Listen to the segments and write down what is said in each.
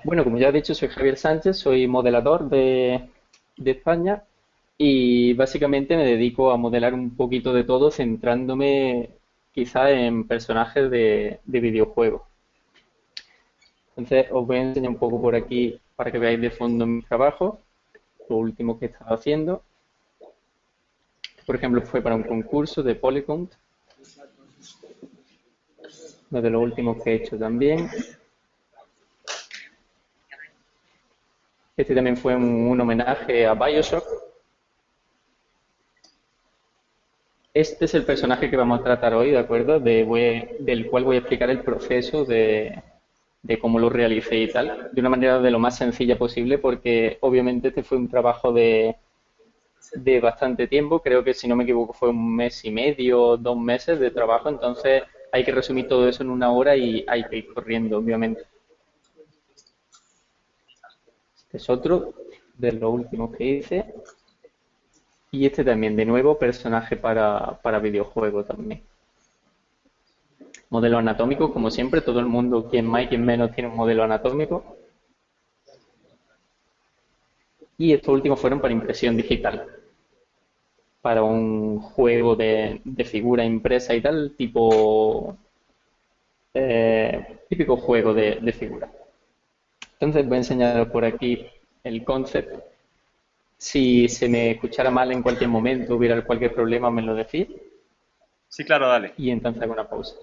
Bueno, como ya he dicho, soy Javier Sánchez, soy modelador de España y básicamente me dedico a modelar un poquito de todo, centrándome quizá en personajes de videojuegos. Entonces os voy a enseñar un poco por aquí para que veáis de fondo mi trabajo, lo último que he estado haciendo. Por ejemplo, fue para un concurso de Polycount, uno de los últimos que he hecho también. Este también fue un homenaje a BioShock. Este es el personaje que vamos a tratar hoy, ¿de acuerdo? Del cual voy a explicar el proceso de cómo lo realicé y tal, de una manera de lo más sencilla posible, porque obviamente este fue un trabajo de bastante tiempo, creo que si no me equivoco fue un mes y medio, 2 meses de trabajo, entonces hay que resumir todo eso en una hora y hay que ir corriendo, obviamente. Este es otro de los últimos que hice. Y este también, de nuevo, personaje para videojuego también. Modelo anatómico, como siempre, todo el mundo, quien más y quien menos, tiene un modelo anatómico. Y estos últimos fueron para impresión digital, para un juego de figura impresa y tal, típico juego de figura. Entonces voy a enseñar por aquí el concept. Si se me escuchara mal en cualquier momento, hubiera cualquier problema, me lo decís Sí, claro, dale. y entonces hago una pausa.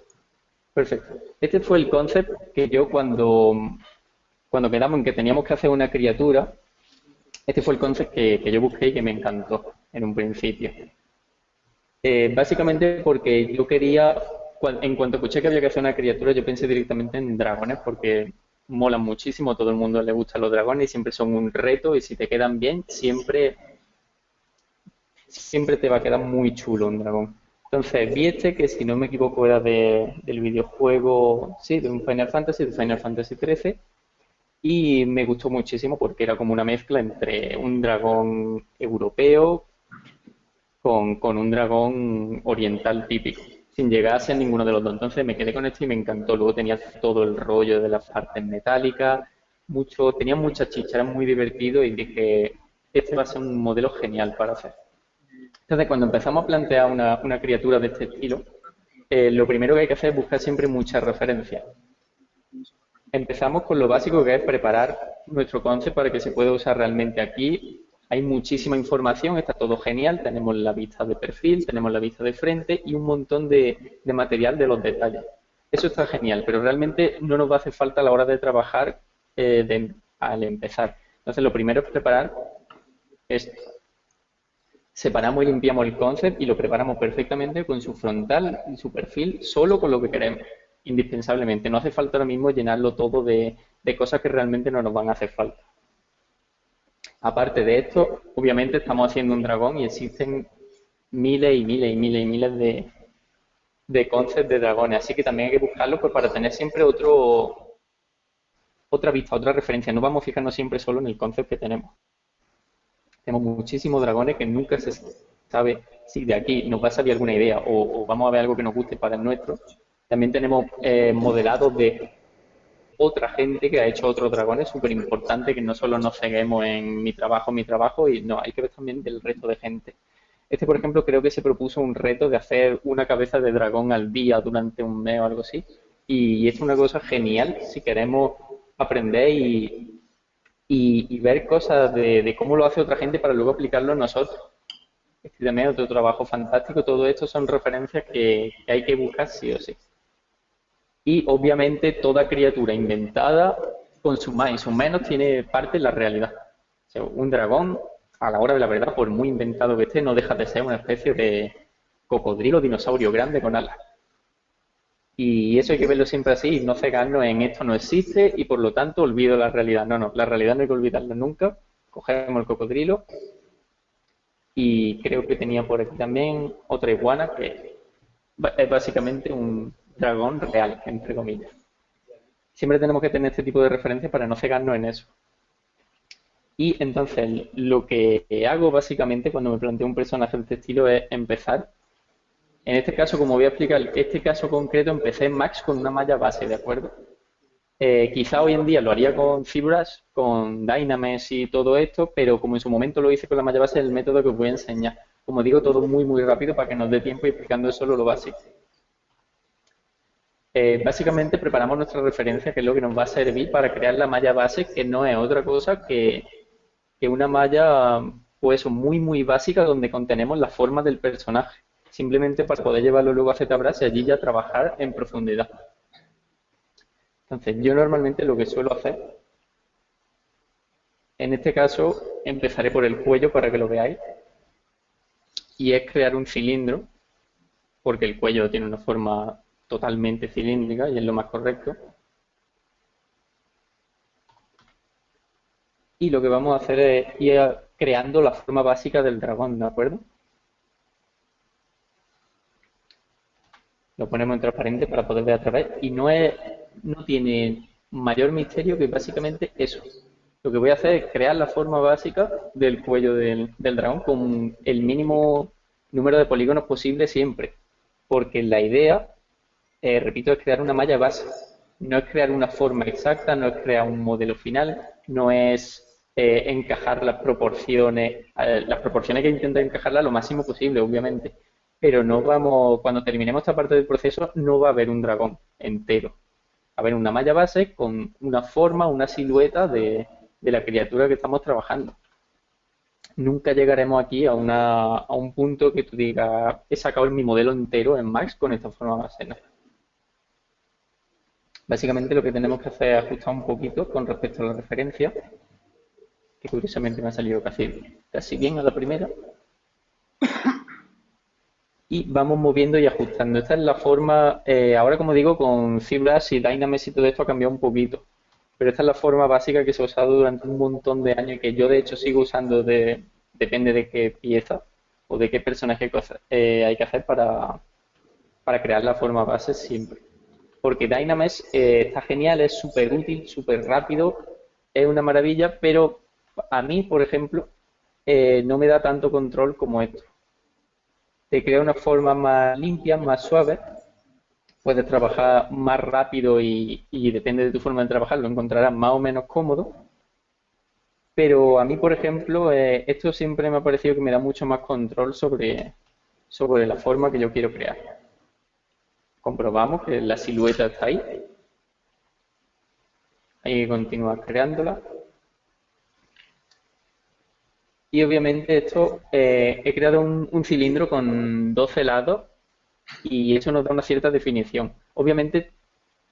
Perfecto. Este fue el concept que yo cuando quedamos en que teníamos que hacer una criatura, este fue el concept que yo busqué y que me encantó en un principio. Básicamente porque yo quería, en cuanto escuché que había que hacer una criatura, yo pensé directamente en dragones porque molan muchísimo, a todo el mundo le gustan los dragones y siempre son un reto y si te quedan bien, siempre te va a quedar muy chulo un dragón. Entonces vi este que si no me equivoco era del videojuego, sí, de un Final Fantasy XIII, y me gustó muchísimo porque era como una mezcla entre un dragón europeo con un dragón oriental típico, sin llegar a ser ninguno de los dos. Entonces me quedé con esto y me encantó. Luego tenía todo el rollo de las partes metálicas, tenía mucha chicha, era muy divertido y dije, este va a ser un modelo genial para hacer. Entonces cuando empezamos a plantear una criatura de este estilo, lo primero que hay que hacer es buscar siempre muchas referencias. Empezamos con lo básico que es preparar nuestro concept para que se pueda usar realmente aquí. Hay muchísima información, está todo genial, tenemos la vista de perfil, tenemos la vista de frente y un montón de material de los detalles. Eso está genial, pero realmente no nos va a hacer falta a la hora de trabajar al empezar. Entonces lo primero es preparar esto. Separamos y limpiamos el concept y lo preparamos perfectamente con su frontal y su perfil, solo con lo que queremos, indispensablemente. No hace falta ahora mismo llenarlo todo de cosas que realmente no nos van a hacer falta. Aparte de esto, obviamente estamos haciendo un dragón y existen miles y miles y miles y miles de concepts de dragones, así que también hay que buscarlo pues, para tener siempre otra vista, otra referencia. No vamos a fijarnos siempre solo en el concept que tenemos. Tenemos muchísimos dragones que nunca se sabe si de aquí nos va a salir alguna idea o vamos a ver algo que nos guste para el nuestro. También tenemos modelados de otra gente que ha hecho otros dragones, súper importante que no solo nos ceguemos en mi trabajo, y no, hay que ver también del resto de gente. Este, por ejemplo, creo que se propuso un reto de hacer una cabeza de dragón al día durante un mes o algo así. Y es una cosa genial si queremos aprender y ver cosas de cómo lo hace otra gente para luego aplicarlo nosotros. Este también es otro trabajo fantástico. Todo esto son referencias que hay que buscar sí o sí. Y obviamente toda criatura inventada, con su más y su menos, tiene parte en la realidad. O sea, un dragón, a la hora de la verdad, por muy inventado que esté, no deja de ser una especie de cocodrilo, dinosaurio grande con alas. Y eso hay que verlo siempre así, no cegarnos en esto no existe y por lo tanto olvido la realidad. No, no, la realidad no hay que olvidarla nunca. Cogemos el cocodrilo y creo que tenía por aquí también otra iguana que es básicamente un dragón real, entre comillas. Siempre tenemos que tener este tipo de referencias para no cegarnos en eso. Y entonces lo que hago básicamente cuando me planteo un personaje de este estilo es empezar. En este caso, como voy a explicar este caso concreto, empecé en Max con una malla base, ¿de acuerdo? Quizá hoy en día lo haría con ZBrush, con Dynamesh y todo esto, pero como en su momento lo hice con la malla base, es el método que os voy a enseñar. Como digo, todo muy, muy rápido para que nos dé tiempo y explicando solo lo básico. Básicamente preparamos nuestra referencia, que es lo que nos va a servir para crear la malla base, que no es otra cosa que una malla pues muy, muy básica donde contenemos la forma del personaje. Simplemente para poder llevarlo luego a ZBrush y allí ya trabajar en profundidad. Entonces, yo normalmente lo que suelo hacer, en este caso, empezaré por el cuello para que lo veáis, y es crear un cilindro, porque el cuello tiene una forma totalmente cilíndrica y es lo más correcto. Y lo que vamos a hacer es ir creando la forma básica del dragón, ¿de acuerdo? Lo ponemos en transparente para poder ver a través y no tiene mayor misterio que básicamente eso. Lo que voy a hacer es crear la forma básica del cuello del dragón con el mínimo número de polígonos posible siempre. Porque la idea, repito, es crear una malla base. No es crear una forma exacta, no es crear un modelo final, no es encajar las proporciones que intento encajarlas lo máximo posible, obviamente. Pero no vamos, cuando terminemos esta parte del proceso, no va a haber un dragón entero. Va a haber una malla base con una forma, una silueta de la criatura que estamos trabajando. Nunca llegaremos aquí a un punto que tú digas, he sacado mi modelo entero en Max con esta forma base. No. Básicamente lo que tenemos que hacer es ajustar un poquito con respecto a la referencia, que curiosamente me ha salido casi bien a la primera. Y vamos moviendo y ajustando. Esta es la forma, ahora como digo, con ZBrush y Dynamesh y todo esto ha cambiado un poquito. Pero esta es la forma básica que se ha usado durante un montón de años y que yo de hecho sigo usando, depende de qué pieza o de qué personaje hay que hacer para crear la forma base siempre. Porque Dynamesh está genial, es súper útil, súper rápido, es una maravilla, pero a mí, por ejemplo, no me da tanto control como esto. Te crea una forma más limpia, más suave, puedes trabajar más rápido y depende de tu forma de trabajar, lo encontrarás más o menos cómodo. Pero a mí, por ejemplo, esto siempre me ha parecido que me da mucho más control sobre la forma que yo quiero crear. Comprobamos que la silueta está ahí. Hay que continuar creándola. Y obviamente esto, he creado un cilindro con 12 lados y eso nos da una cierta definición. Obviamente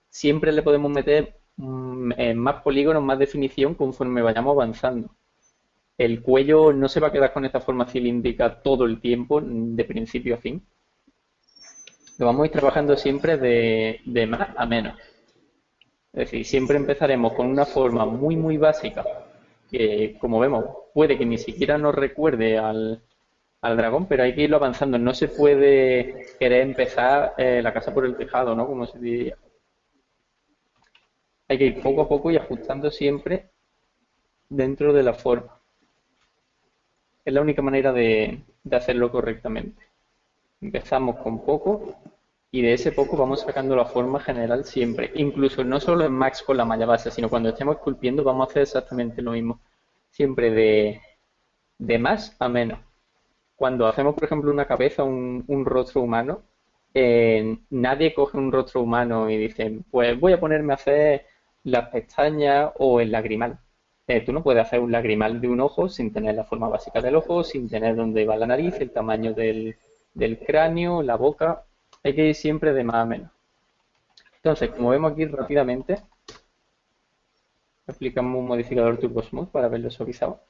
siempre le podemos meter más polígonos, más definición conforme vayamos avanzando. El cuello no se va a quedar con esta forma cilíndrica todo el tiempo, de principio a fin. Lo vamos a ir trabajando siempre de más a menos. Es decir, siempre empezaremos con una forma muy, muy básica, que como vemos puede que ni siquiera nos recuerde al dragón, pero hay que irlo avanzando. No se puede querer empezar la casa por el tejado, ¿no? Como se diría. Hay que ir poco a poco y ajustando siempre dentro de la forma. Es la única manera de hacerlo correctamente. Empezamos con poco y de ese poco vamos sacando la forma general siempre. Incluso no solo en Max con la malla base, sino cuando estemos esculpiendo vamos a hacer exactamente lo mismo. Siempre de más a menos. Cuando hacemos, por ejemplo, una cabeza, un rostro humano, nadie coge un rostro humano y dice, pues voy a ponerme a hacer las pestañas o el lagrimal. Tú no puedes hacer un lagrimal de un ojo sin tener la forma básica del ojo, sin tener dónde va la nariz, el tamaño del cráneo, la boca. Hay que ir siempre de más a menos. Entonces, como vemos aquí rápidamente, aplicamos un modificador Turbo Smooth para verlo suavizado.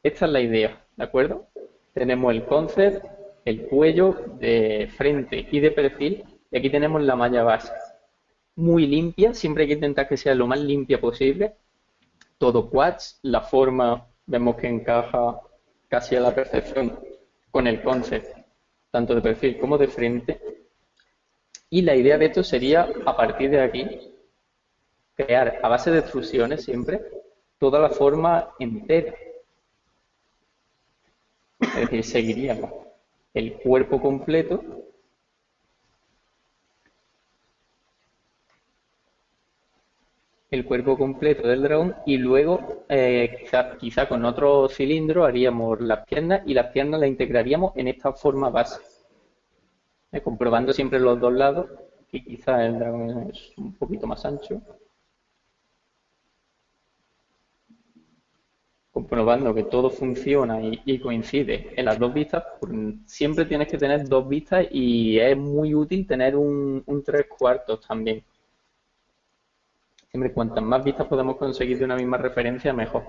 Esta es la idea, ¿de acuerdo? Tenemos el concept, el cuello de frente y de perfil, y aquí tenemos la malla base. Muy limpia, siempre hay que intentar que sea lo más limpia posible. Todo quads, la forma vemos que encaja casi a la perfección con el concept, tanto de perfil como de frente. Y la idea de esto sería, a partir de aquí, crear a base de extrusiones siempre toda la forma entera. Es decir, seguiríamos el cuerpo completo el cuerpo completo del dragón y luego quizá con otro cilindro haríamos las piernas y las piernas las integraríamos en esta forma base, comprobando siempre los dos lados, que quizá el dragón es un poquito más ancho, comprobando que todo funciona y coincide en las dos vistas. Siempre tienes que tener dos vistas y es muy útil tener un tres cuartos también. Siempre cuantas más vistas podemos conseguir de una misma referencia, mejor.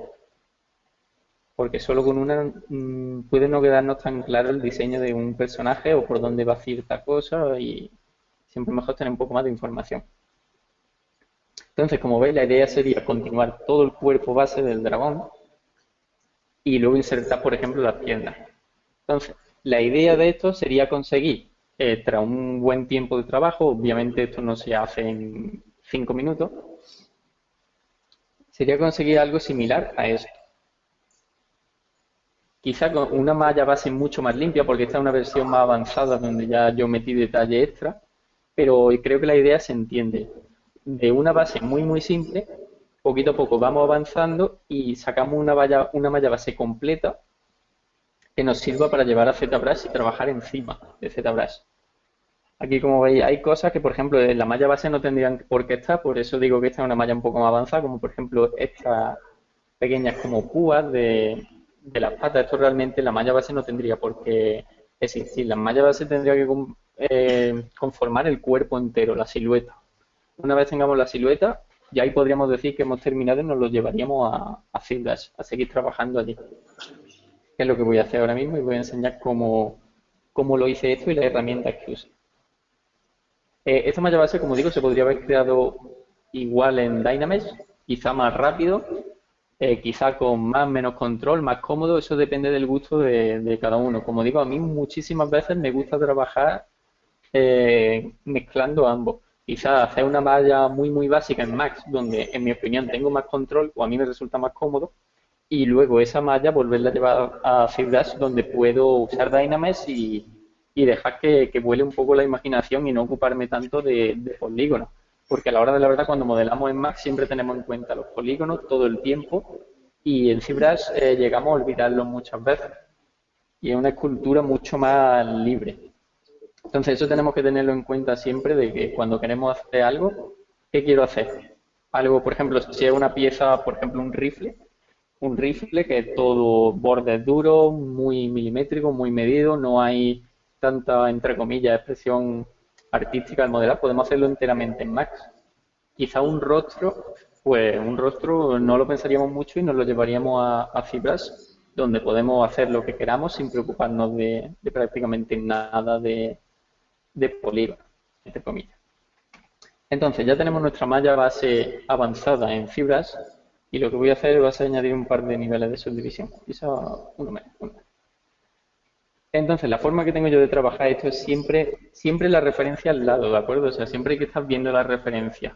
Porque solo con una puede no quedarnos tan claro el diseño de un personaje o por dónde va cierta cosa y siempre es mejor tener un poco más de información. Entonces, como veis, la idea sería continuar todo el cuerpo base del dragón y luego insertar, por ejemplo, las piernas. Entonces, la idea de esto sería conseguir, tras un buen tiempo de trabajo, obviamente esto no se hace en 5 minutos, sería conseguir algo similar a esto. Quizá con una malla base mucho más limpia, porque esta es una versión más avanzada donde ya yo metí detalle extra, pero creo que la idea se entiende. De una base muy simple, poquito a poco vamos avanzando y sacamos una malla base completa que nos sirva para llevar a ZBrush y trabajar encima de ZBrush. Aquí, como veis, hay cosas que, por ejemplo, en la malla base no tendrían por qué estar, por eso digo que esta es una malla un poco más avanzada, como por ejemplo estas pequeñas como púas de las patas. Esto realmente la malla base no tendría por qué existir. La malla base tendría que conformar el cuerpo entero, la silueta. Una vez tengamos la silueta, ya ahí podríamos decir que hemos terminado y nos lo llevaríamos a ZBrush, a seguir trabajando allí. Que es lo que voy a hacer ahora mismo y voy a enseñar cómo lo hice esto y las herramientas que usé. Esta malla base, como digo, se podría haber creado igual en Dynamesh, quizá más rápido, quizá con más menos control, más cómodo, eso depende del gusto de cada uno. Como digo, a mí muchísimas veces me gusta trabajar mezclando ambos. Quizá hacer una malla muy básica en Max, donde en mi opinión tengo más control o a mí me resulta más cómodo, y luego esa malla volverla a llevar a ZBrush donde puedo usar Dynamesh y dejar que vuele un poco la imaginación y no ocuparme tanto de polígonos. Porque a la hora de la verdad, cuando modelamos en Max, siempre tenemos en cuenta los polígonos todo el tiempo y en ZBrush llegamos a olvidarlos muchas veces. Y es una escultura mucho más libre. Entonces, eso tenemos que tenerlo en cuenta siempre de que cuando queremos hacer algo, ¿qué quiero hacer? Algo, por ejemplo, si es una pieza, por ejemplo, un rifle que es todo bordes duros, muy milimétrico, muy medido, no hay tanta, entre comillas, expresión artística al modelar, podemos hacerlo enteramente en Max. Quizá un rostro, pues un rostro no lo pensaríamos mucho y nos lo llevaríamos a ZBrush, donde podemos hacer lo que queramos sin preocuparnos de prácticamente nada de polígono, entre comillas. Entonces ya tenemos nuestra malla base avanzada en ZBrush y lo que voy a hacer es añadir un par de niveles de subdivisión. Quizá uno menos. Entonces, la forma que tengo yo de trabajar esto es siempre la referencia al lado, ¿de acuerdo? O sea, siempre hay que estar viendo la referencia.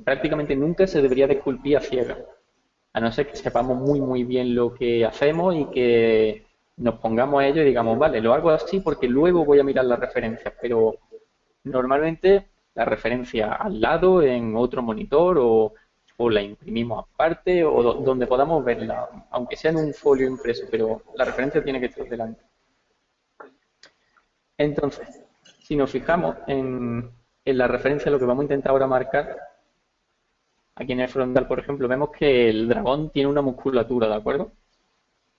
Prácticamente nunca se debería de esculpir a ciegas, a no ser que sepamos muy bien lo que hacemos y que nos pongamos a ello y digamos, vale, lo hago así porque luego voy a mirar las referencias, pero normalmente la referencia al lado en otro monitor o la imprimimos aparte o donde podamos verla, aunque sea en un folio impreso, pero la referencia tiene que estar delante. Entonces, si nos fijamos en la referencia, lo que vamos a intentar ahora marcar, aquí en el frontal, por ejemplo, vemos que el dragón tiene una musculatura, ¿de acuerdo?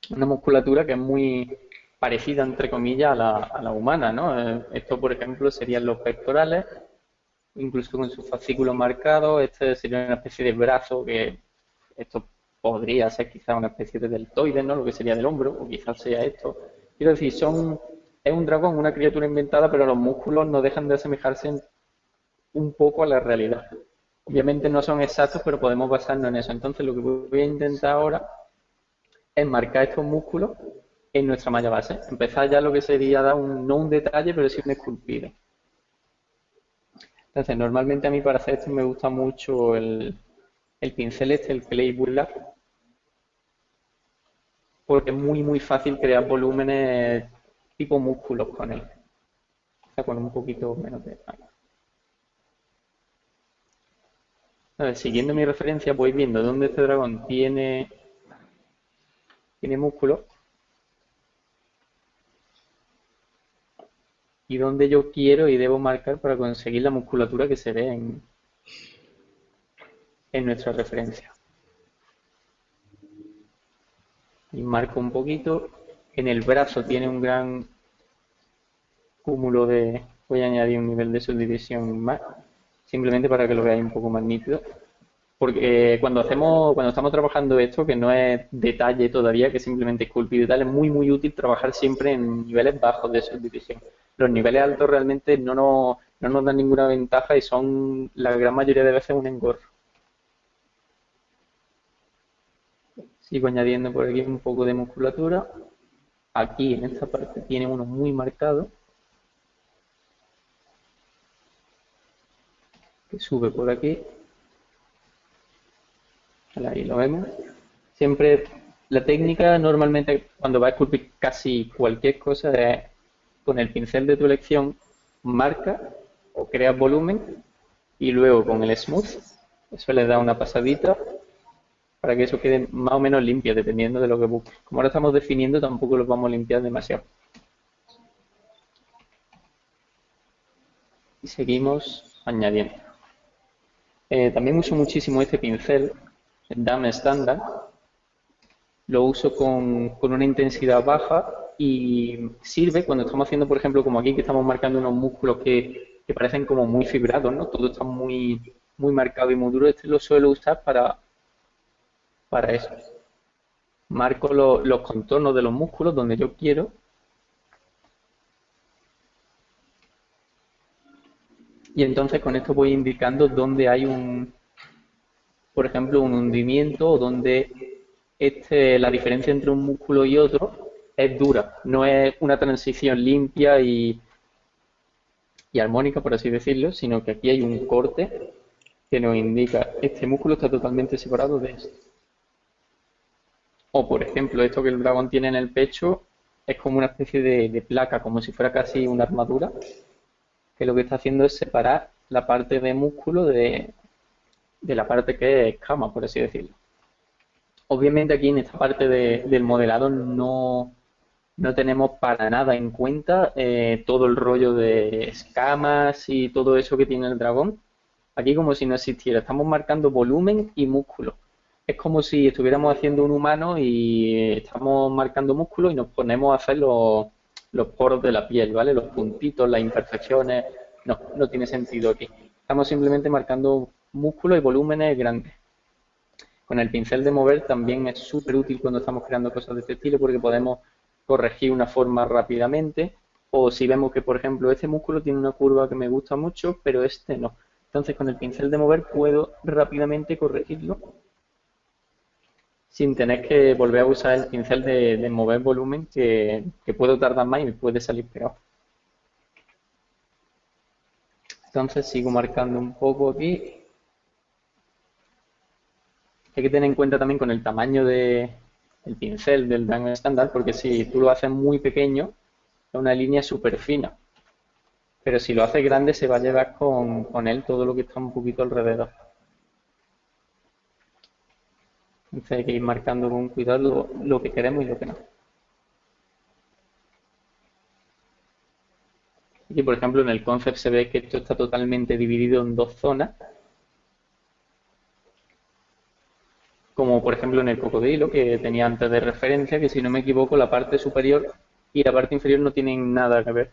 Una musculatura que es muy parecida, entre comillas, a la humana, ¿no? Esto, por ejemplo, serían los pectorales, incluso con sus fascículos marcados. Este sería una especie de brazo que esto podría ser quizás una especie de deltoide, ¿no? Lo que sería del hombro, o quizás sea esto. Quiero decir, es un dragón, una criatura inventada, pero los músculos no dejan de asemejarse un poco a la realidad. Obviamente no son exactos, pero podemos basarnos en eso. Entonces lo que voy a intentar ahora es marcar estos músculos en nuestra malla base. Empezar ya lo que sería dar no un detalle, pero sí un esculpido. Entonces, normalmente a mí para hacer esto me gusta mucho el pincel el Clay Burlap, porque es muy fácil crear volúmenes tipo músculos con él. O sea, con un poquito menos de... Siguiendo mi referencia, voy viendo dónde este dragón tiene músculo y dónde yo quiero y debo marcar para conseguir la musculatura que se ve en nuestra referencia. Y marco un poquito. En el brazo tiene un gran cúmulo de... Voy a añadir un nivel de subdivisión más, simplemente para que lo veáis un poco más nítido. Porque cuando estamos trabajando esto, que no es detalle todavía, que simplemente esculpido y tal, es muy útil trabajar siempre en niveles bajos de subdivisión. Los niveles altos realmente no nos dan ninguna ventaja y son la gran mayoría de veces un engorro. Sigo añadiendo por aquí un poco de musculatura. Aquí en esta parte tiene uno muy marcado, que sube por aquí. Ahí lo vemos. Siempre la técnica normalmente cuando vas a esculpir casi cualquier cosa es con el pincel de tu elección marca o creas volumen y luego con el smooth eso le da una pasadita para que eso quede más o menos limpio dependiendo de lo que busques. Como ahora estamos definiendo tampoco los vamos a limpiar demasiado. Y seguimos añadiendo. También uso muchísimo este pincel, el Dame estándar. Lo uso con una intensidad baja y sirve cuando estamos haciendo, por ejemplo, como aquí que estamos marcando unos músculos que parecen como muy fibrados, ¿no? Todo está muy marcado y muy duro. Este lo suelo usar para eso. Marco los contornos de los músculos donde yo quiero y entonces con esto voy indicando dónde hay por ejemplo, un hundimiento o donde la diferencia entre un músculo y otro es dura, no es una transición limpia y armónica, por así decirlo, sino que aquí hay un corte que nos indica este músculo está totalmente separado de este. O, por ejemplo, esto que el dragón tiene en el pecho es como una especie de placa, como si fuera casi una armadura, que lo que está haciendo es separar la parte de músculo de la parte que es escama, por así decirlo. Obviamente aquí en esta parte del modelado no tenemos para nada en cuenta todo el rollo de escamas y todo eso que tiene el dragón. Aquí como si no existiera, estamos marcando volumen y músculo. Es como si estuviéramos haciendo un humano y estamos marcando músculo y nos ponemos a hacer los poros de la piel, ¿vale? Los puntitos, las imperfecciones. No tiene sentido aquí. Estamos simplemente marcando músculo y volúmenes grandes. Con el pincel de mover también es súper útil cuando estamos creando cosas de este estilo porque podemos corregir una forma rápidamente o si vemos que, por ejemplo, este músculo tiene una curva que me gusta mucho, pero este no. Entonces, con el pincel de mover puedo rápidamente corregirlo sin tener que volver a usar el pincel de mover volumen que puedo tardar más y me puede salir peor. Entonces, sigo marcando un poco aquí. Hay que tener en cuenta también con el tamaño del pincel del Dame estándar, porque si tú lo haces muy pequeño, es una línea súper fina. Pero si lo haces grande, se va a llevar con él todo lo que está un poquito alrededor. Entonces hay que ir marcando con cuidado lo que queremos y lo que no. Aquí, por ejemplo, en el concept se ve que esto está totalmente dividido en dos zonas, como por ejemplo en el cocodrilo que tenía antes de referencia, que si no me equivoco la parte superior y la parte inferior no tienen nada que ver.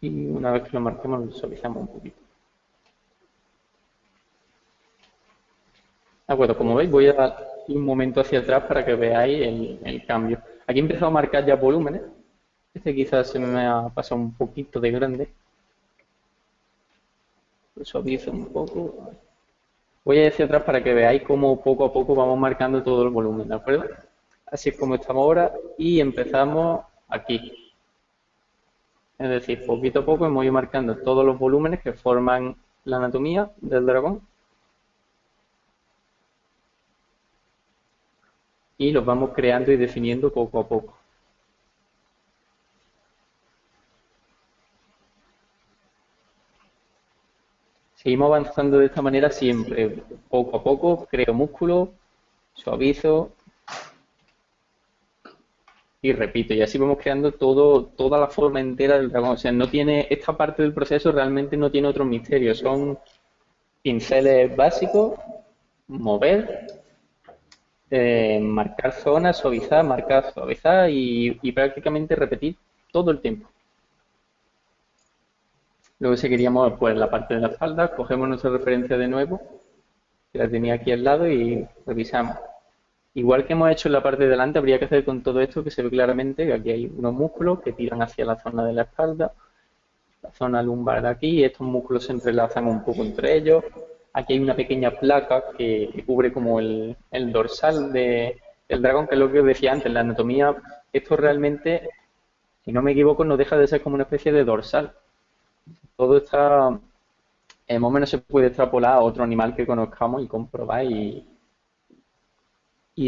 Y una vez que lo marquemos lo suavizamos un poquito. De acuerdo, como veis voy a dar un momento hacia atrás para que veáis el cambio. Aquí he empezado a marcar ya volúmenes. Este quizás se me ha pasado un poquito de grande. Lo suavizo un poco. Voy a ir hacia atrás para que veáis cómo poco a poco vamos marcando todo el volumen, ¿de acuerdo? Así es como estamos ahora y empezamos aquí. Es decir, poquito a poco hemos ido marcando todos los volúmenes que forman la anatomía del dragón y los vamos creando y definiendo poco a poco. seguimos avanzando de esta manera siempre, poco a poco, creo músculo, suavizo y repito, y así vamos creando toda la forma entera del dragón. O sea, no tiene, esta parte del proceso realmente no tiene otro misterio, son pinceles básicos, mover, marcar, suavizar y prácticamente repetir todo el tiempo. Luego si queríamos pues la parte de la espalda, cogemos nuestra referencia de nuevo, que la tenía aquí al lado y revisamos. Igual que hemos hecho en la parte de delante, habría que hacer con todo esto que se ve claramente que aquí hay unos músculos que tiran hacia la zona de la espalda, la zona lumbar de aquí, y estos músculos se entrelazan un poco entre ellos. Aquí hay una pequeña placa que cubre como el dorsal del dragón, que es lo que os decía antes, la anatomía, esto realmente, si no me equivoco, no deja de ser como una especie de dorsal. Todo está, más o menos se puede extrapolar a otro animal que conozcamos y comprobar y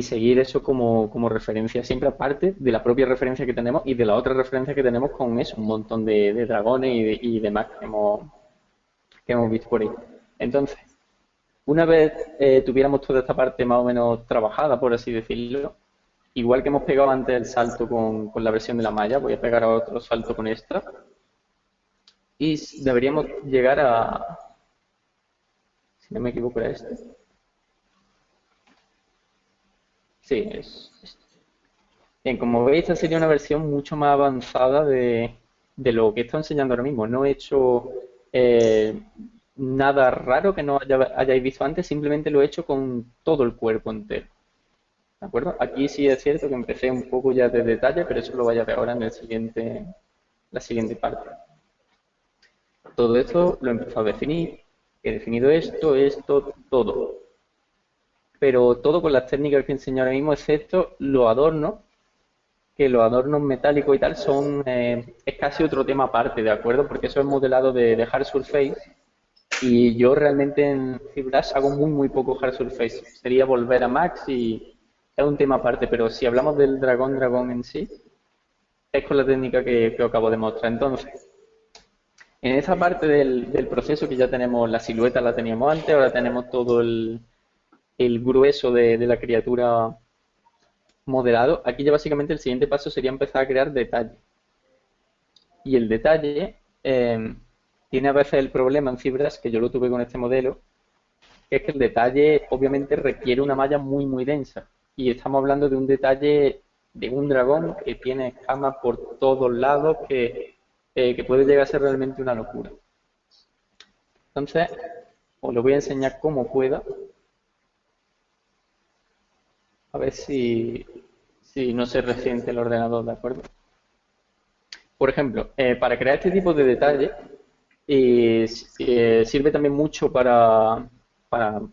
seguir eso como referencia, siempre aparte de la propia referencia que tenemos y de la otra referencia que tenemos con eso, un montón de dragones y demás que hemos visto por ahí. Entonces, una vez tuviéramos toda esta parte más o menos trabajada, por así decirlo, igual que hemos pegado antes el salto con la versión de la malla, voy a pegar otro salto con esta y deberíamos llegar a, si no me equivoco, era este. Sí, es. Bien, como veis, esta sería una versión mucho más avanzada de lo que estoy enseñando ahora mismo. No he hecho eh, nada raro que no hayáis visto antes, simplemente lo he hecho con todo el cuerpo entero. ¿De acuerdo? Aquí sí es cierto que empecé un poco ya de detalle, pero eso lo voy a ver ahora en la siguiente parte. Todo esto lo he empezado a definir, he definido esto, todo. Pero todo con las técnicas que enseño ahora mismo, excepto los adornos, que los adornos metálicos y tal es casi otro tema aparte, ¿de acuerdo? Porque eso es modelado de hard surface y yo realmente en ZBrush hago muy poco hard surface. Sería volver a Max y es un tema aparte, pero si hablamos del dragón en sí, es con la técnica que os acabo de mostrar. Entonces, en esa parte del proceso que ya tenemos, la silueta la teníamos antes, ahora tenemos todo el grueso de la criatura modelado. Aquí ya básicamente el siguiente paso sería empezar a crear detalle. Y el detalle tiene a veces el problema en fibras, que yo lo tuve con este modelo, que es que el detalle obviamente requiere una malla muy densa. Y estamos hablando de un detalle de un dragón que tiene escamas por todos lados, que puede llegar a ser realmente una locura. Entonces, os lo voy a enseñar como pueda, a ver si no se resiente el ordenador, ¿de acuerdo? Por ejemplo, para crear este tipo de detalle, sirve también mucho para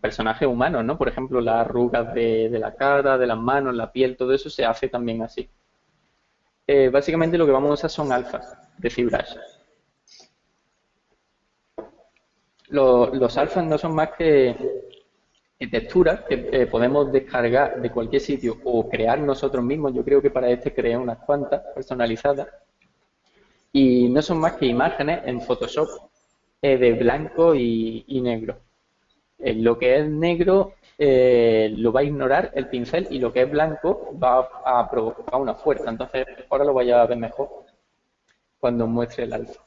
personajes humanos, ¿no? Por ejemplo, las arrugas de la cara, de las manos, la piel, todo eso se hace también así. Básicamente lo que vamos a usar son alfas de ZBrush. Los alfas no son más que texturas que podemos descargar de cualquier sitio o crear nosotros mismos. Yo creo que para este creé unas cuantas personalizadas. Y no son más que imágenes en Photoshop de blanco y negro. Lo que es negro lo va a ignorar el pincel y lo que es blanco va a provocar una fuerza. Entonces, ahora lo vaya a ver mejor cuando os muestre el alfa.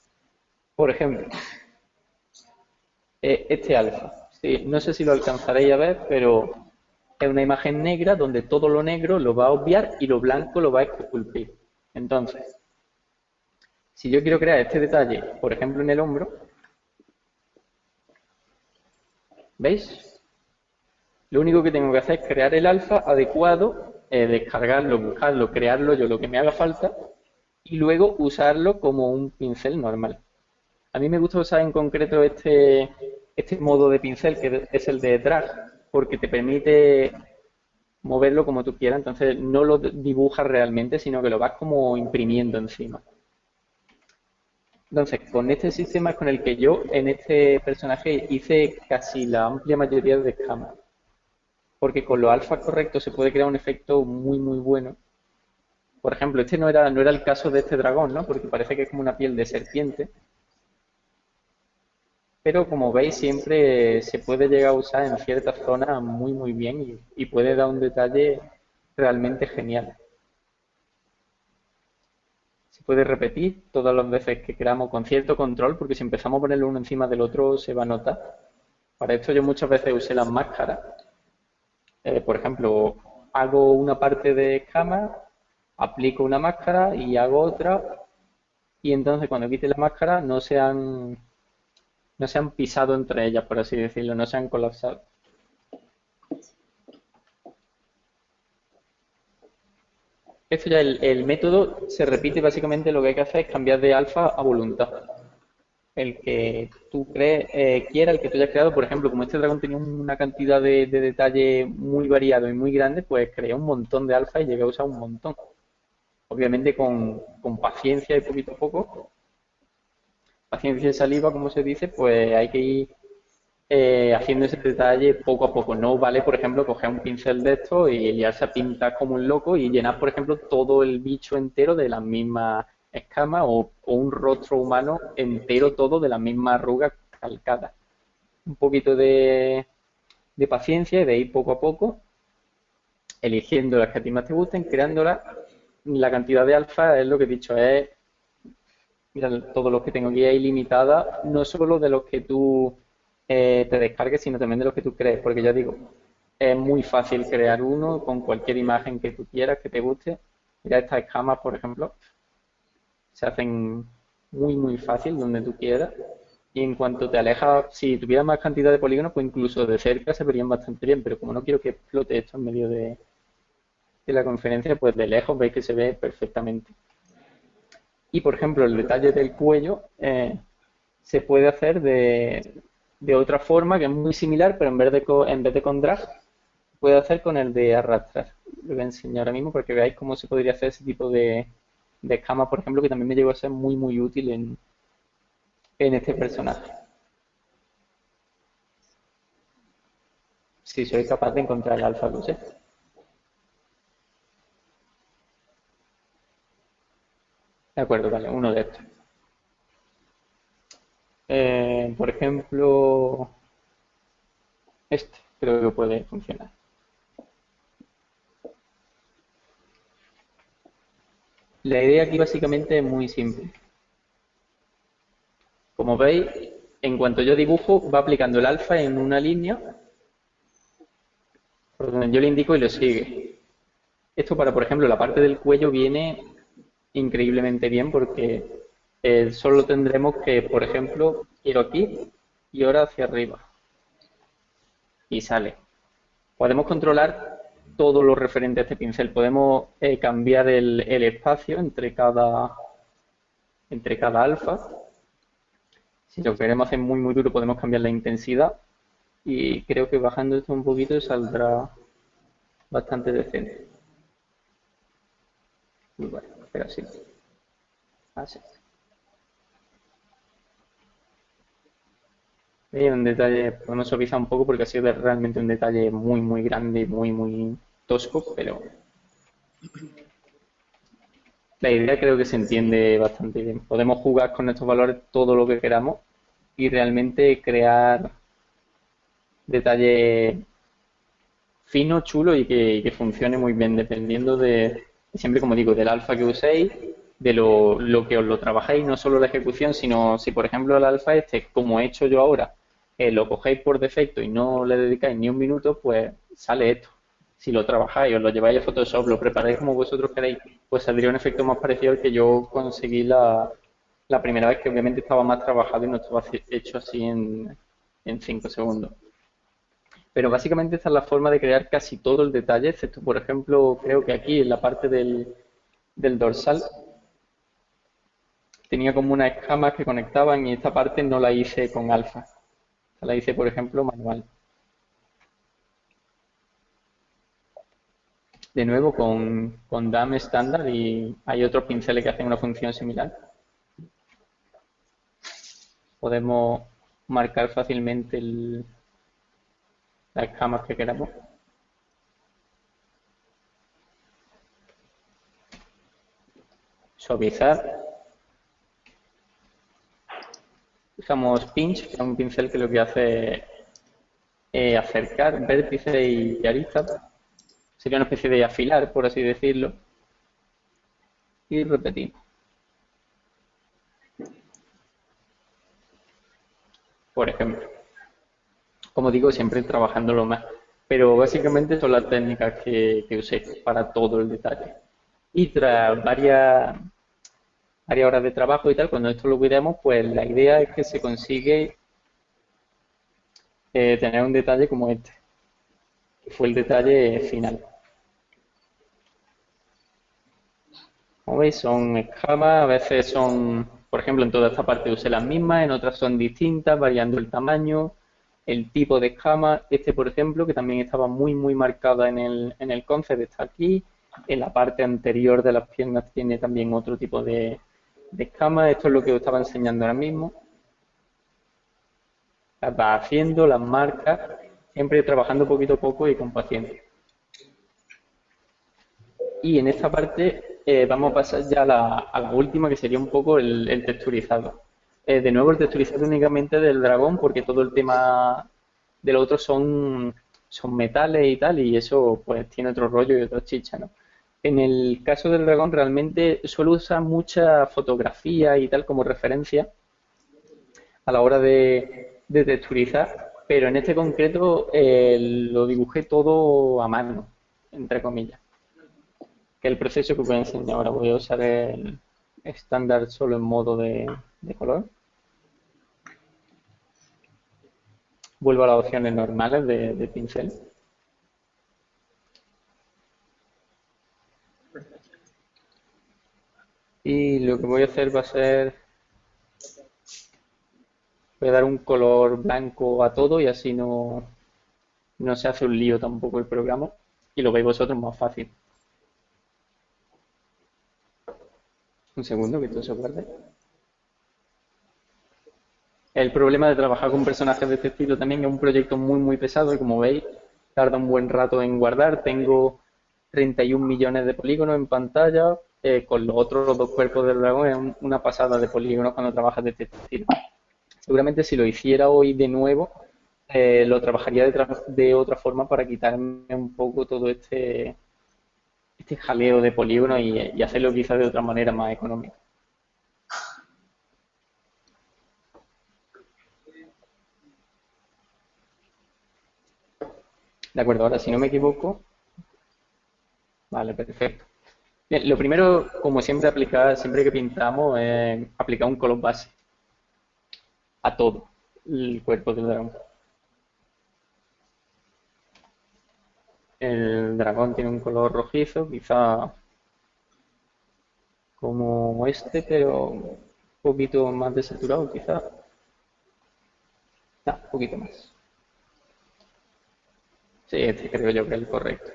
Por ejemplo, este alfa. Sí, no sé si lo alcanzaréis a ver, pero es una imagen negra donde todo lo negro lo va a obviar y lo blanco lo va a esculpir. Entonces, si yo quiero crear este detalle, por ejemplo en el hombro, ¿veis? Lo único que tengo que hacer es crear el alfa adecuado, descargarlo, buscarlo, crearlo yo lo que me haga falta y luego usarlo como un pincel normal. A mí me gusta usar en concreto este modo de pincel que es el de drag porque te permite moverlo como tú quieras, entonces no lo dibujas realmente, sino que lo vas como imprimiendo encima. Entonces, con este sistema es con el que yo en este personaje hice casi la amplia mayoría de escamas. Porque con los alfas correctos se puede crear un efecto muy bueno. Por ejemplo, este no era el caso de este dragón, ¿no? Porque parece que es como una piel de serpiente. pero como veis siempre se puede llegar a usar en ciertas zonas muy bien y puede dar un detalle realmente genial. Se puede repetir todas las veces que queramos con cierto control, porque si empezamos a ponerlo uno encima del otro se va a notar. Para esto yo muchas veces usé las máscaras. Por ejemplo, hago una parte de escama, aplico una máscara y hago otra, y entonces cuando quite la máscara no se han pisado entre ellas, por así decirlo, no se han colapsado. Esto ya el método se repite, básicamente lo que hay que hacer es cambiar de alfa a voluntad. El que tú quiera, el que tú hayas creado, por ejemplo, como este dragón tenía una cantidad de detalle muy variado y muy grande, pues creé un montón de alfa y llegué a usar un montón. Obviamente con paciencia y poquito a poco, paciencia y saliva, como se dice, pues hay que ir haciendo ese detalle poco a poco. No vale, por ejemplo, coger un pincel de estos y liarse a pintar como un loco y llenar, por ejemplo, todo el bicho entero de las mismas escamas o un rostro humano entero todo de la misma arruga calcada. Un poquito de paciencia y de ir poco a poco, eligiendo las que a ti más te gusten, creándolas. La cantidad de alfa es lo que he dicho, mira, todos los que tengo aquí es ilimitada, no solo de los que tú te descargues, sino también de los que tú crees, porque ya digo, es muy fácil crear uno con cualquier imagen que tú quieras, que te guste. Mira, estas escamas, por ejemplo, se hacen muy fácil donde tú quieras. Y en cuanto te alejas, si tuviera más cantidad de polígonos, pues incluso de cerca se verían bastante bien, pero como no quiero que explote esto en medio de la conferencia, pues de lejos veis que se ve perfectamente. Y por ejemplo, el detalle del cuello se puede hacer de otra forma que es muy similar, pero en vez de con drag, puede hacer con el de arrastrar. Lo voy a enseñar ahora mismo para que veáis cómo se podría hacer ese tipo de escama, por ejemplo, que también me llegó a ser muy útil en este personaje. Si soy capaz de encontrar el alfa luce. De acuerdo, vale, uno de estos. Por ejemplo, este creo que puede funcionar. La idea aquí básicamente es muy simple. Como veis, en cuanto yo dibujo, va aplicando el alfa en una línea por donde yo le indico y lo sigue. Esto para, por ejemplo, la parte del cuello viene increíblemente bien porque solo tendremos que, por ejemplo, quiero aquí y ahora hacia arriba y sale. Podemos controlar todo lo referente a este pincel. Podemos cambiar el espacio entre cada alfa. Si lo queremos hacer muy duro, podemos cambiar la intensidad. Y creo que bajando esto un poquito saldrá bastante decente. Y bueno, pero así. Así. Y un detalle, podemos suavizar un poco porque ha sido realmente un detalle muy grande, muy tosco, pero la idea creo que se entiende bastante bien. Podemos jugar con estos valores todo lo que queramos y realmente crear detalles finos, chulos y que funcione muy bien, dependiendo siempre como digo, del alfa que uséis, de lo que os lo trabajáis, no solo la ejecución, sino si por ejemplo el alfa este, como he hecho yo ahora, lo cogéis por defecto y no le dedicáis ni un minuto, pues sale esto. Si lo trabajáis, os lo lleváis a Photoshop, lo preparáis como vosotros queréis, pues saldría un efecto más parecido al que yo conseguí la primera vez, que obviamente estaba más trabajado y no estaba hecho así en 5 segundos. Pero básicamente esta es la forma de crear casi todo el detalle, excepto por ejemplo, creo que aquí en la parte del dorsal tenía como unas escamas que conectaban y esta parte no la hice con alfa. La hice, por ejemplo, manual. De nuevo con DAM estándar y hay otros pinceles que hacen una función similar. Podemos marcar fácilmente las escamas que queramos. Suavizar. usamos Pinch, que es un pincel que lo que hace es acercar vértices y aristas. Sería una especie de afilar, por así decirlo. Y repetimos. Por ejemplo. Como digo, siempre trabajándolo más. Pero básicamente son las técnicas que usé para todo el detalle. Y tras varias horas de trabajo y tal, cuando esto lo cuidemos, pues la idea es que se consigue tener un detalle como este, que fue el detalle final. Como veis, son escamas, a veces son, por ejemplo, en toda esta parte usé las mismas, en otras son distintas, variando el tamaño, el tipo de escama. Este, por ejemplo, que también estaba muy marcada en el concept, está aquí. En la parte anterior de las piernas tiene también otro tipo de escama. Esto es lo que os estaba enseñando ahora mismo. Las va haciendo, las marcas, siempre trabajando poquito a poco y con paciencia. Y en esta parte vamos a pasar ya a la última, que sería un poco el texturizado. De nuevo, el texturizado únicamente del dragón, porque todo el tema del otro son metales y tal, y eso pues tiene otro rollo y otra chicha, ¿no? En el caso del dragón realmente suelo usar mucha fotografía y tal como referencia a la hora de texturizar, pero en este concreto lo dibujé todo a mano, entre comillas, que es el proceso que os voy a enseñar ahora. Voy a usar el estándar solo en modo de color. Vuelvo a las opciones normales de pincel. Y lo que voy a hacer va a ser, voy a dar un color blanco a todo y así no se hace un lío tampoco el programa y lo veis vosotros más fácil. Un segundo que todo se guarde. El problema de trabajar con personajes de este estilo también es un proyecto muy pesado y como veis tarda un buen rato en guardar. Tengo 31 millones de polígonos en pantalla, con los otros dos cuerpos del dragón es una pasada de polígonos cuando trabajas de este estilo. Seguramente si lo hiciera hoy de nuevo, lo trabajaría de otra forma para quitarme un poco todo este jaleo de polígonos y hacerlo quizás de otra manera más económica. De acuerdo, ahora si no me equivoco, vale, perfecto. Bien, lo primero, como siempre, siempre que pintamos, es aplicar un color base a todo el cuerpo del dragón. El dragón tiene un color rojizo, quizá como este, pero un poquito más desaturado, quizá. No, un poquito más. Sí, este creo yo que es el correcto.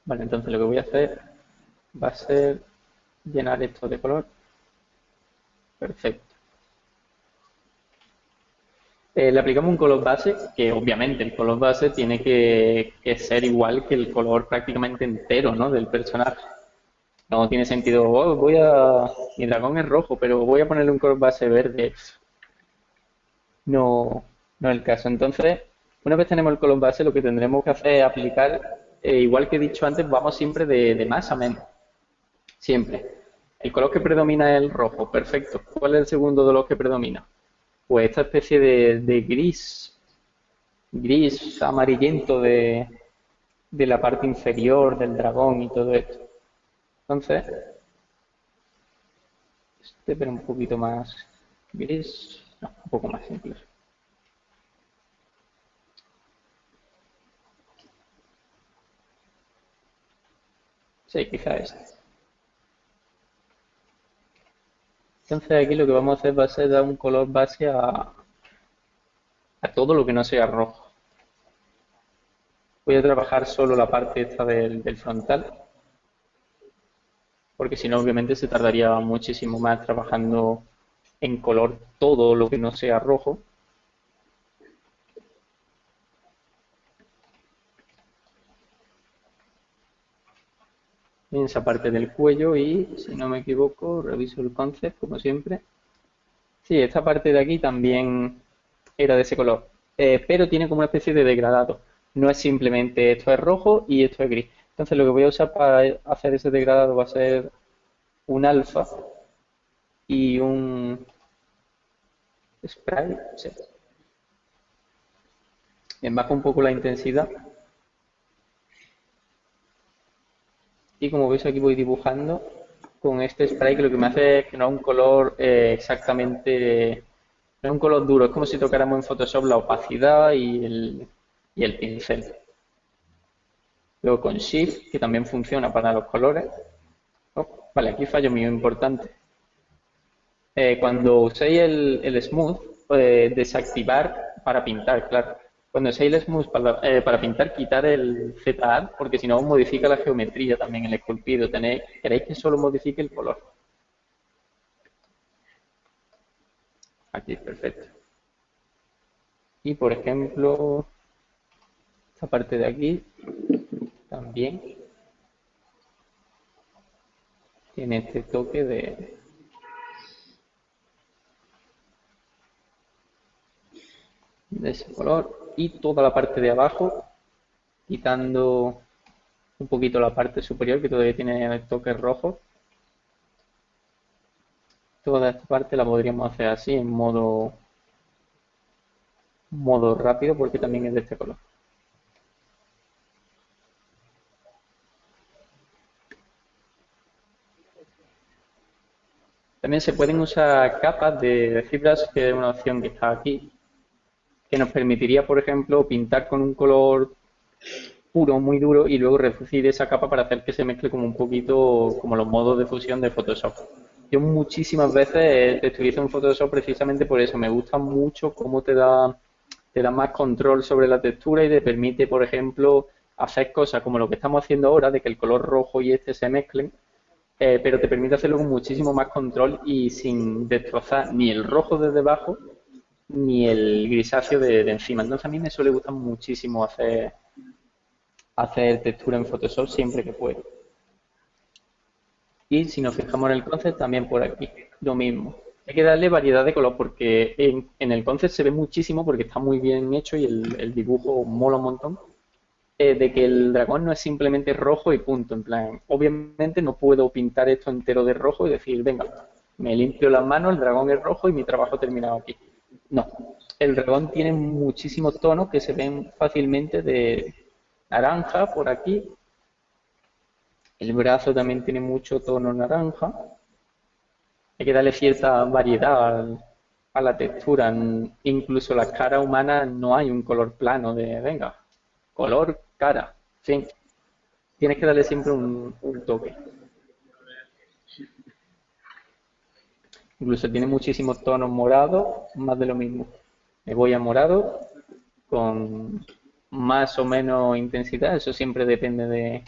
Vale, entonces lo que voy a hacer va a ser llenar esto de color. Perfecto. Le aplicamos un color base, que obviamente el color base tiene que ser igual que el color prácticamente entero, ¿no?, del personaje. No tiene sentido, oh, mi dragón es rojo, pero voy a ponerle un color base verde. No, no es el caso. Entonces, una vez tenemos el color base, lo que tendremos que hacer es aplicar, igual que he dicho antes, vamos siempre de más a menos. Siempre. El color que predomina es el rojo, perfecto. ¿Cuál es el segundo de los que predomina? Pues esta especie de gris amarillento de la parte inferior del dragón y todo esto. Entonces, este pero un poquito más gris, no, un poco más incluso. Sí, quizá este. Entonces aquí lo que vamos a hacer va a ser dar un color base a todo lo que no sea rojo. Voy a trabajar solo la parte esta del frontal, porque si no obviamente se tardaría muchísimo más trabajando en color todo lo que no sea rojo. en esa parte del cuello y, si no me equivoco, reviso el concept como siempre. Sí, esta parte de aquí también era de ese color, pero tiene como una especie de degradado. No es simplemente esto es rojo y esto es gris. Entonces lo que voy a usar para hacer ese degradado va a ser un alfa y un spray. Sí. Bajo un poco la intensidad y como veis aquí voy dibujando con este spray que lo que me hace es que no es un color exactamente, no es un color duro, es como si tocáramos en Photoshop la opacidad y el pincel. Luego con Shift, que también funciona para los colores. Oh, vale, aquí fallo mío importante. Cuando uséis el Smooth, desactivar para pintar, claro. Cuando uséis el Smooth para pintar, quitar el ZAD, porque si no modifica la geometría también, el esculpido. Queréis que solo modifique el color. Aquí, perfecto. Y por ejemplo, esta parte de aquí también tiene este toque de ese color. Y toda la parte de abajo, quitando un poquito la parte superior que todavía tiene toques rojos. Toda esta parte la podríamos hacer así en modo rápido porque también es de este color. También se pueden usar capas de fibras, que es una opción que está aquí, que nos permitiría, por ejemplo, pintar con un color puro, muy duro, y luego reducir esa capa para hacer que se mezcle como un poquito como los modos de fusión de Photoshop. Yo muchísimas veces texturizo en Photoshop precisamente por eso. Me gusta mucho cómo te da más control sobre la textura y te permite, por ejemplo, hacer cosas como lo que estamos haciendo ahora, de que el color rojo y este se mezclen, pero te permite hacerlo con muchísimo más control y sin destrozar ni el rojo de debajo ni el grisáceo de encima. Entonces a mí me suele gustar muchísimo hacer textura en Photoshop siempre que puedo. Y si nos fijamos en el concept, también por aquí, lo mismo. Hay que darle variedad de color porque en el concept se ve muchísimo porque está muy bien hecho y el dibujo mola un montón. De que el dragón no es simplemente rojo y punto. En plan, obviamente no puedo pintar esto entero de rojo y decir, venga, me limpio las manos, el dragón es rojo y mi trabajo ha terminado aquí. No, el dragón tiene muchísimos tonos que se ven fácilmente de naranja por aquí. El brazo también tiene mucho tono naranja. Hay que darle cierta variedad a la textura. Incluso las caras humanas no hay un color plano de, venga, color, cara. Sí, tienes que darle siempre un toque. Incluso tiene muchísimos tonos morados, más de lo mismo. Me voy a morado con más o menos intensidad, eso siempre depende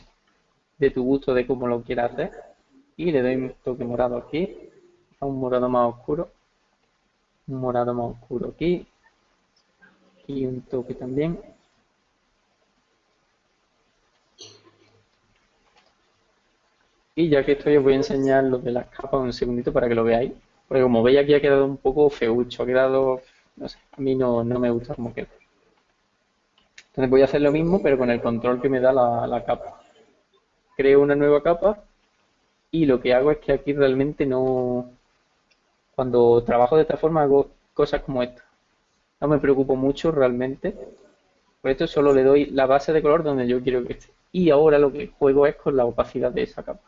de tu gusto, de cómo lo quieras hacer. Y le doy un toque morado aquí, a un morado más oscuro, un morado más oscuro aquí, y un toque también. Y ya que estoy os voy a enseñar lo de las capas un segundito para que lo veáis. Porque como veis aquí ha quedado un poco feucho, ha quedado, no sé, a mí no me gusta cómo queda. Entonces voy a hacer lo mismo pero con el control que me da la capa. Creo una nueva capa y lo que hago es que aquí realmente no... Cuando trabajo de esta forma hago cosas como esta. No me preocupo mucho realmente. Por esto solo le doy la base de color donde yo quiero que esté. Y ahora lo que juego es con la opacidad de esa capa.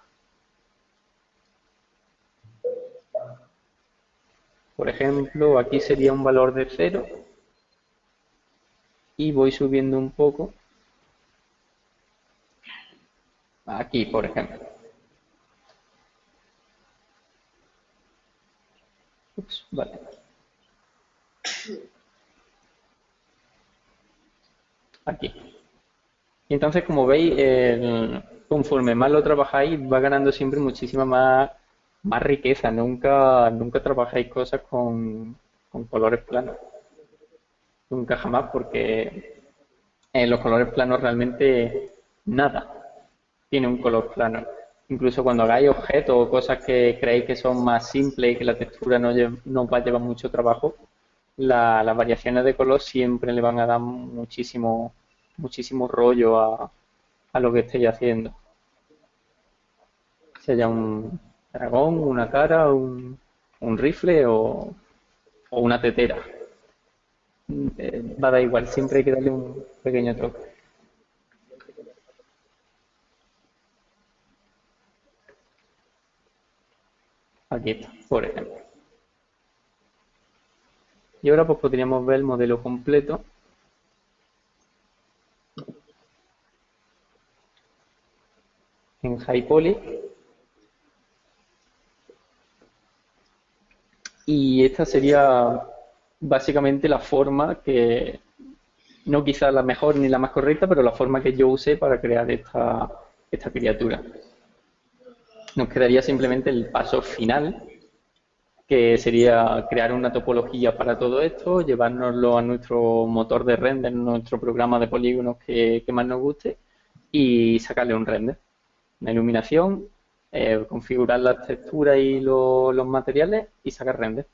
Por ejemplo, aquí sería un valor de 0 y voy subiendo un poco. Aquí, por ejemplo. Ups, vale. Aquí. Y entonces, como veis, conforme más lo trabajáis, va ganando siempre muchísima más riqueza. Nunca trabajáis cosas con colores planos. Nunca jamás, porque en los colores planos realmente nada tiene un color plano. incluso cuando hagáis objetos o cosas que creéis que son más simples y que la textura no va a llevar mucho trabajo, las variaciones de color siempre le van a dar muchísimo rollo a lo que estéis haciendo. Sea un dragón, una cara, un rifle o una tetera. Va a dar igual, siempre hay que darle un pequeño toque. Aquí está, por ejemplo. Y ahora pues podríamos ver el modelo completo. En High Poly. Y esta sería básicamente la forma que, no quizá la mejor ni la más correcta, pero la forma que yo usé para crear esta criatura. Nos quedaría simplemente el paso final, que sería crear una topología para todo esto, llevárnoslo a nuestro motor de render, nuestro programa de polígonos que más nos guste y sacarle un render, una iluminación, configurar las texturas y los materiales y sacar render.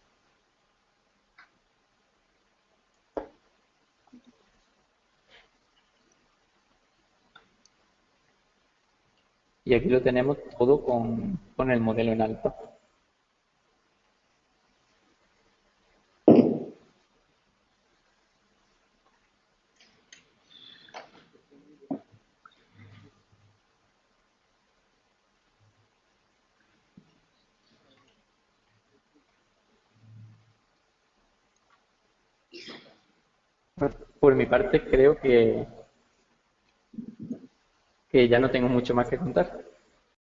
Y aquí lo tenemos todo con el modelo en alto. Por mi parte creo que ya no tengo mucho más que contar.